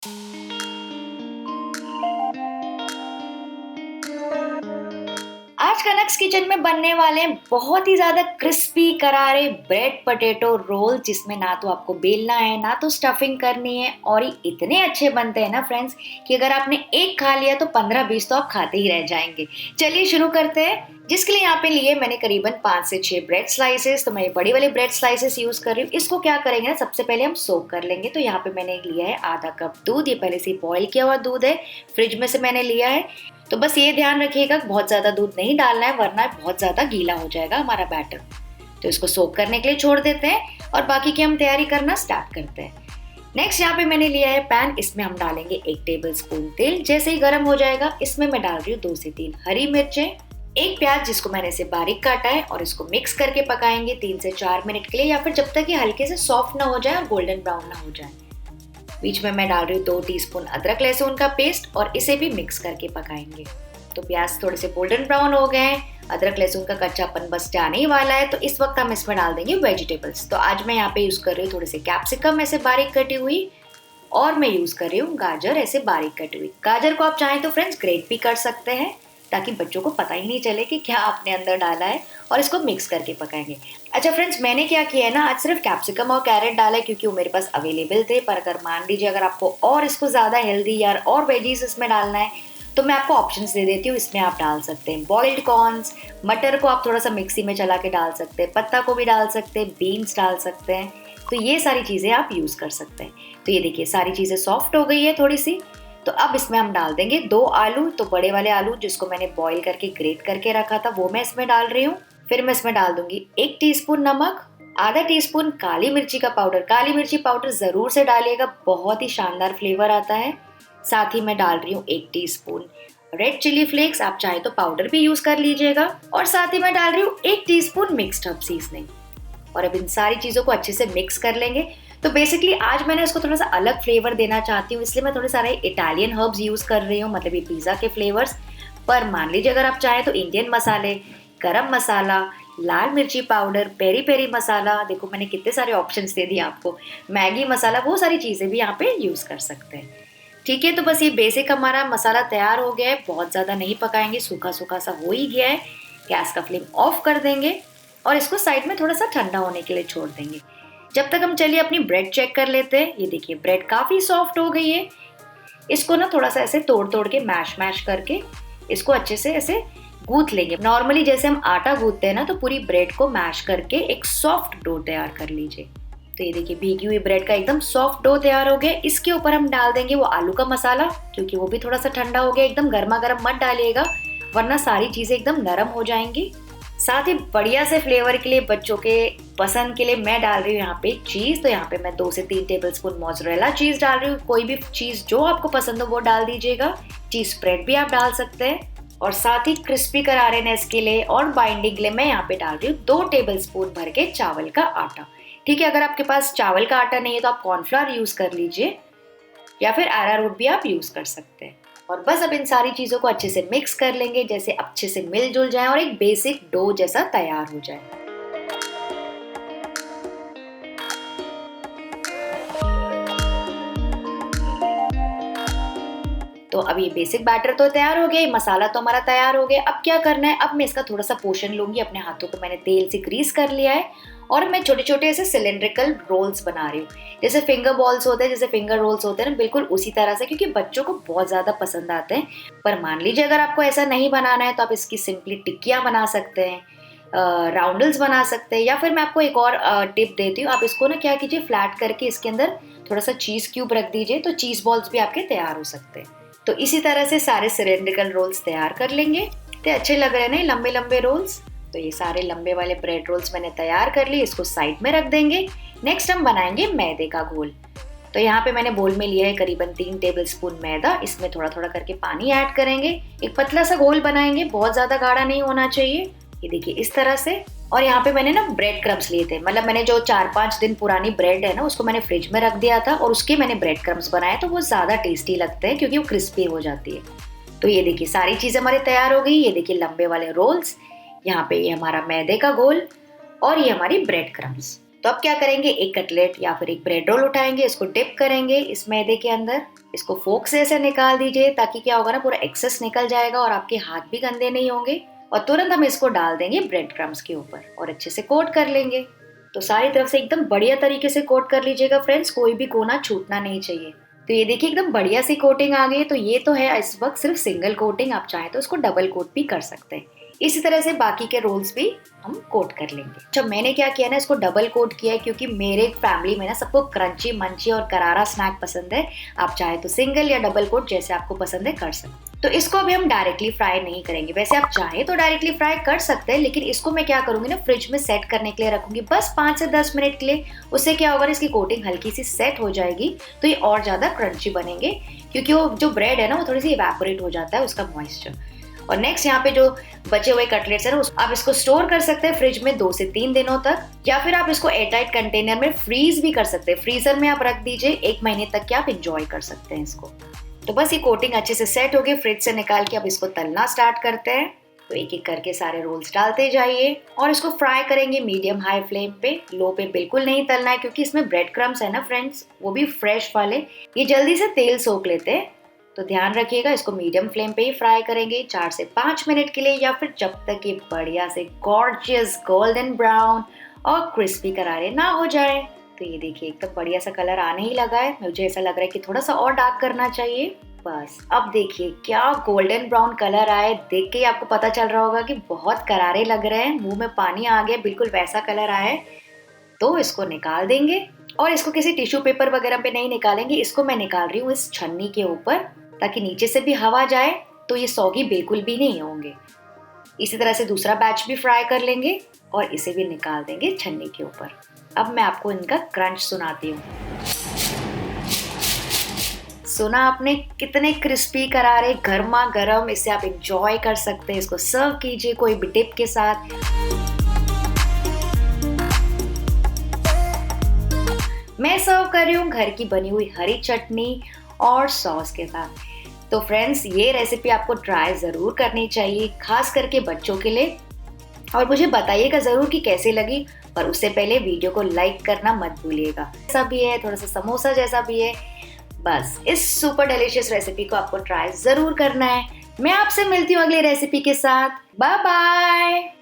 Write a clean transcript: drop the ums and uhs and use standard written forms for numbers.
आज कनक्स किचन में बनने वाले हैं बहुत ही ज्यादा क्रिस्पी करारे ब्रेड पोटैटो रोल, जिसमें ना तो आपको बेलना है ना तो स्टफिंग करनी है, और ये इतने अच्छे बनते हैं ना फ्रेंड्स कि अगर आपने एक खा लिया तो 15-20 तो आप खाते ही रह जाएंगे। चलिए शुरू करते हैं। जिसके लिए यहाँ पे लिए मैंने करीबन 5 से 6 ब्रेड स्लाइसेस। तो मैं ये बड़ी वाली ब्रेड स्लाइसेस यूज कर रही हूँ। इसको क्या करेंगे ना, सबसे पहले हम सोक कर लेंगे। तो यहाँ पे मैंने लिया है आधा कप दूध। ये पहले से बॉईल किया हुआ दूध है, फ्रिज में से मैंने लिया है। तो बस ये ध्यान रखिएगा बहुत ज्यादा दूध नहीं डालना है, वरना बहुत ज्यादा गीला हो जाएगा हमारा बैटर। तो इसको सोक करने के लिए छोड़ देते हैं और बाकी की हम तैयारी करना स्टार्ट करते हैं। नेक्स्ट यहाँ पे मैंने लिया है पैन। इसमें हम डालेंगे 1 टेबल स्पून तेल। जैसे ही गर्म हो जाएगा इसमें मैं डाल रही हूँ 2 से 3 हरी मिर्चें, एक प्याज जिसको मैंने इसे बारीक काटा है, और इसको मिक्स करके पकाएंगे 3 से 4 मिनट के लिए, या फिर जब तक ये हल्के से सॉफ्ट ना हो जाए और गोल्डन ब्राउन ना हो जाए। बीच में मैं डाल रही हूँ 2 टीस्पून अदरक लहसुन का पेस्ट, और इसे भी मिक्स करके पकाएंगे। तो प्याज थोड़े से गोल्डन ब्राउन हो गए हैं, अदरक लहसुन का कच्चापन बस जाने ही वाला है। तो इस वक्त हम इसमें डाल देंगे वेजिटेबल्स। तो आज मैं यहाँ पे यूज कर रही हूँ थोड़े से कैप्सिकम ऐसे बारीक कटी हुई, और मैं यूज कर रही हूँ गाजर ऐसे बारीक कटी हुई। गाजर को आप चाहें तो फ्रेंड्स ग्रेट भी कर सकते हैं, ताकि बच्चों को पता ही नहीं चले कि क्या आपने अंदर डाला है, और इसको मिक्स करके पकाएंगे। अच्छा फ्रेंड्स, मैंने क्या किया है ना, आज सिर्फ कैप्सिकम और कैरेट डाला है क्योंकि वो मेरे पास अवेलेबल थे। पर अगर मान लीजिए अगर आपको और इसको ज्यादा हेल्दी या और वेजीज इसमें डालना है तो मैं आपको ऑप्शंस दे देती हूँ। इसमें आप डाल सकते हैं बॉइल्ड कॉर्न्स, मटर को आप थोड़ा सा मिक्सी में चला के डाल सकते हैं, पत्ता को भी डाल सकते हैं, बीन्स डाल सकते हैं। तो ये सारी चीजें आप यूज कर सकते हैं। तो ये देखिए सारी चीजें सॉफ्ट हो गई है थोड़ी सी। तो अब इसमें हम डाल देंगे 2 आलू। तो बड़े वाले आलू जिसको मैंने बॉईल करके ग्रेट करके रखा था वो मैं इसमें डाल रही हूँ। फिर मैं इसमें डाल दूंगी 1 टीस्पून नमक, आधा टीस्पून काली मिर्ची का पाउडर। काली मिर्ची पाउडर जरूर से डालिएगा, बहुत ही शानदार फ्लेवर आता है। साथ ही मैं डाल रही हूँ 1 टीस्पून रेड चिली फ्लेक्स, आप चाहे तो पाउडर भी यूज कर लीजिएगा। और साथ ही मैं डाल रही हूँ 1 टीस्पून मिक्स्ड हर्ब सीजनिंग। और अब इन सारी चीजों को अच्छे से मिक्स कर लेंगे। तो बेसिकली आज मैंने इसको थोड़ा सा अलग फ्लेवर देना चाहती हूँ, इसलिए मैं थोड़े सारे इटालियन हर्ब्स यूज कर रही हूँ, मतलब ये पिज्जा के फ्लेवर्स। पर मान लीजिए अगर आप चाहें तो इंडियन मसाले, गरम मसाला, लाल मिर्ची पाउडर, पेरी पेरी मसाला, देखो मैंने कितने सारे ऑप्शंस दे दिए आपको, मैगी मसाला, वो सारी चीजें भी यहाँ पे यूज कर सकते हैं। ठीक है, तो बस ये बेसिक हमारा मसाला तैयार हो गया है। बहुत ज्यादा नहीं पकाएंगे, सूखा सूखा सा हो ही गया है। गैस का फ्लेम ऑफ कर देंगे और इसको साइड में थोड़ा सा ठंडा होने के लिए छोड़ देंगे। जब तक हम चलिए अपनी ब्रेड चेक कर लेते हैं। ये देखिए ब्रेड काफी सॉफ्ट हो गई है। इसको ना थोड़ा सा ऐसे तोड़ तोड़ के मैश करके इसको अच्छे से ऐसे गूंथ लेंगे। नॉर्मली जैसे हम आटा गूंथते हैं ना, तो पूरी ब्रेड को मैश करके एक सॉफ्ट डो तैयार कर लीजिए। तो ये देखिए भीगी हुई ब्रेड का एकदम सॉफ्ट डो तैयार हो गया। इसके ऊपर हम डाल देंगे वो आलू का मसाला, क्योंकि वो भी थोड़ा सा ठंडा हो गया। एकदम गर्मा गर्म मत डालिएगा, वरना सारी चीजें एकदम नरम हो जाएंगी। साथ ही बढ़िया से फ्लेवर के लिए, बच्चों के पसंद के लिए मैं डाल रही हूँ यहाँ पे चीज। तो यहाँ पे मैं 2 से 3 टेबल स्पून मोज़रेला चीज डाल रही हूँ। कोई भी चीज जो आपको पसंद हो वो डाल दीजिएगा। चीज स्प्रेड भी आप डाल सकते हैं। और साथ ही क्रिस्पी करारेनेस के लिए और बाइंडिंग के लिए मैं यहाँ पे डाल रही हूँ 2 टेबल स्पून भर के चावल का आटा। ठीक है, अगर आपके पास चावल का आटा नहीं है तो आप कॉर्नफ्लोर यूज कर लीजिए, या फिर अरारोट भी आप यूज कर सकते हैं। और बस अब इन सारी चीजों को अच्छे से मिक्स कर लेंगे, जैसे अच्छे से मिलजुल जाए और एक बेसिक डो जैसा तैयार हो जाए। तो अब ये बेसिक बैटर तो तैयार हो गया, मसाला तो हमारा तैयार हो गया। अब क्या करना है, अब मैं इसका थोड़ा सा पोर्शन लूंगी। अपने हाथों को मैंने तेल से ग्रीस कर लिया है, और मैं छोटे छोटे ऐसे सिलेंड्रिकल रोल्स बना रही हूँ। जैसे फिंगर बॉल्स होते हैं, जैसे फिंगर रोल्स होते हैं ना, बिल्कुल उसी तरह से, क्योंकि बच्चों को बहुत ज्यादा पसंद आते हैं। पर मान लीजिए अगर आपको ऐसा नहीं बनाना है तो आप इसकी सिंपली टिक्कियां बना सकते हैं, राउंडल्स बना सकते हैं। या फिर मैं आपको एक और टिप देती हूँ, आप इसको ना क्या कीजिए, फ्लैट करके इसके अंदर थोड़ा सा चीज क्यूब रख दीजिए, तो चीज बॉल्स भी आपके तैयार हो सकते हैं। तो इसी तरह से सारे सिलेंड्रिकल रोल्स तैयार कर लेंगे। तो अच्छे लग रहे हैं ना लंबे लंबे रोल्स। तो ये सारे लंबे वाले ब्रेड रोल्स मैंने तैयार कर लिए, इसको साइड में रख देंगे। नेक्स्ट हम बनाएंगे मैदे का घोल। तो यहाँ पे मैंने बोल में लिया है करीबन 3 टेबल स्पून मैदा। इसमें थोड़ा थोड़ा करके पानी ऐड करेंगे, एक पतला सा घोल बनाएंगे, बहुत ज्यादा गाढ़ा नहीं होना चाहिए। ये देखिए इस तरह से। और यहाँ पे मैंने ना ब्रेड क्रम्स लिए थे, मतलब मैंने जो 4-5 दिन पुरानी ब्रेड है ना, उसको मैंने फ्रिज में रख दिया था, और उसके मैंने ब्रेड क्रम्स बनाए। तो वो ज्यादा टेस्टी लगते हैं क्योंकि वो क्रिस्पी हो जाती है। तो ये देखिए सारी चीजें हमारी तैयार हो गई। ये देखिए लंबे वाले रोल्स, यहाँ पे ये हमारा मैदे का घोल, और ये हमारी ब्रेड क्रम्स। तो अब क्या करेंगे, एक कटलेट या फिर एक ब्रेड रोल उठाएंगे, इसको डिप करेंगे इस मैदे के अंदर। इसको फोक से ऐसे निकाल दीजिए ताकि क्या होगा ना, पूरा एक्सेस निकल जाएगा और आपके हाथ भी गंदे नहीं होंगे। और तुरंत हम इसको डाल देंगे ब्रेड क्रम्स के ऊपर और अच्छे से कोट कर लेंगे। तो सारी तरफ से एकदम बढ़िया तरीके से कोट कर लीजिएगा फ्रेंड्स, कोई भी कोना छूटना नहीं चाहिए। तो ये देखिए एकदम बढ़िया सी कोटिंग आ गई। तो ये तो है इस वक्त सिर्फ सिंगल कोटिंग, आप चाहें तो इसको डबल कोट भी कर सकते हैं। इसी तरह से बाकी के रोल्स भी हम कोट कर लेंगे। अच्छा, मैंने क्या किया ना, इसको डबल कोट किया है क्योंकि मेरे फैमिली में ना सबको क्रंची मंची और करारा स्नैक पसंद है। आप चाहे तो सिंगल या डबल कोट जैसे आपको पसंद है कर सकते। तो इसको अभी हम डायरेक्टली फ्राई नहीं करेंगे, वैसे आप चाहे तो डायरेक्टली फ्राई कर सकते हैं, लेकिन इसको मैं क्या करूंगी ना, फ्रिज में सेट करने के लिए रखूंगी बस 5 से 10 मिनट के लिए। उससे क्या होगा, इसकी कोटिंग हल्की सी सेट हो जाएगी तो ये और ज्यादा क्रंची बनेंगे, क्योंकि वो जो ब्रेड है ना वो थोड़ी सी इवेपोरेट हो जाता है उसका मॉइस्चर। और नेक्स्ट यहाँ पे जो बचे हुए कटलेट्स है ना, आप इसको स्टोर कर सकते हैं फ्रिज में 2 से 3 दिनों तक, या फिर आप इसको एयरटाइट कंटेनर में फ्रीज भी कर सकते हैं। फ्रीजर में आप रख दीजिए, 1 महीने तक के आप इंजॉय कर सकते हैं इसको। तो बस ये कोटिंग अच्छे से सेट हो गई, फ्रिज से निकाल के अब इसको तलना स्टार्ट करते हैं। तो एक एक करके सारे रोल्स डालते जाइए और इसको फ्राई करेंगे मीडियम हाई फ्लेम पे। लो पे बिल्कुल नहीं तलना है क्योंकि इसमें ब्रेड क्रम्स है ना फ्रेंड्स, वो भी फ्रेश वाले, ये जल्दी से तेल सोख लेते हैं। तो ध्यान रखिएगा, इसको मीडियम फ्लेम पे ही फ्राई करेंगे 4 से 5 मिनट के लिए, या फिर जब तक ये बढ़िया से गॉर्जियस गोल्डन ब्राउन और क्रिस्पी करारे ना हो जाए। तो ये देखिए एकदम बढ़िया सा कलर आने ही लगा है। मुझे ऐसा लग रहा है कि थोड़ा सा और डार्क करना चाहिए। बस अब देखिए क्या गोल्डन ब्राउन कलर आए, देख के ही आपको पता चल रहा होगा कि बहुत करारे लग रहे हैं, मुंह में पानी आ गया, बिल्कुल वैसा कलर आया है। तो इसको निकाल देंगे और इसको किसी टिश्यू पेपर वगैरह पे नहीं निकालेंगे, इसको मैं निकाल रही हूँ इस छन्नी के ऊपर, ताकि नीचे से भी हवा जाए तो ये सौगी बिल्कुल भी नहीं होंगे। इसी तरह से दूसरा बैच भी फ्राई कर लेंगे और इसे भी निकाल देंगे छन्नी के ऊपर। अब मैं आपको इनका क्रंच सुनाती हूँ। सुना आपने कितने क्रिस्पी करारे, गर्मा गर्म, इसे आप एंजॉय कर सकते हैं। इसको सर्व कीजिए कोई भी डिप के साथ। मैं सर्व कर रही हूँ घर की बनी हुई हरी चटनी और सॉस के साथ। तो फ्रेंड्स ये रेसिपी आपको ट्राई ज़रूर करनी चाहिए, खास करके बच्चों के लिए, और मुझे बताइएगा ज़रूर कि कैसे लगी। पर उससे पहले वीडियो को लाइक करना मत भूलिएगा। ऐसा भी है, थोड़ा सा समोसा जैसा भी है। बस इस सुपर डिलीशियस रेसिपी को आपको ट्राई ज़रूर करना है। मैं आपसे मिलती हूँ अगली रेसिपी के साथ। Bye bye.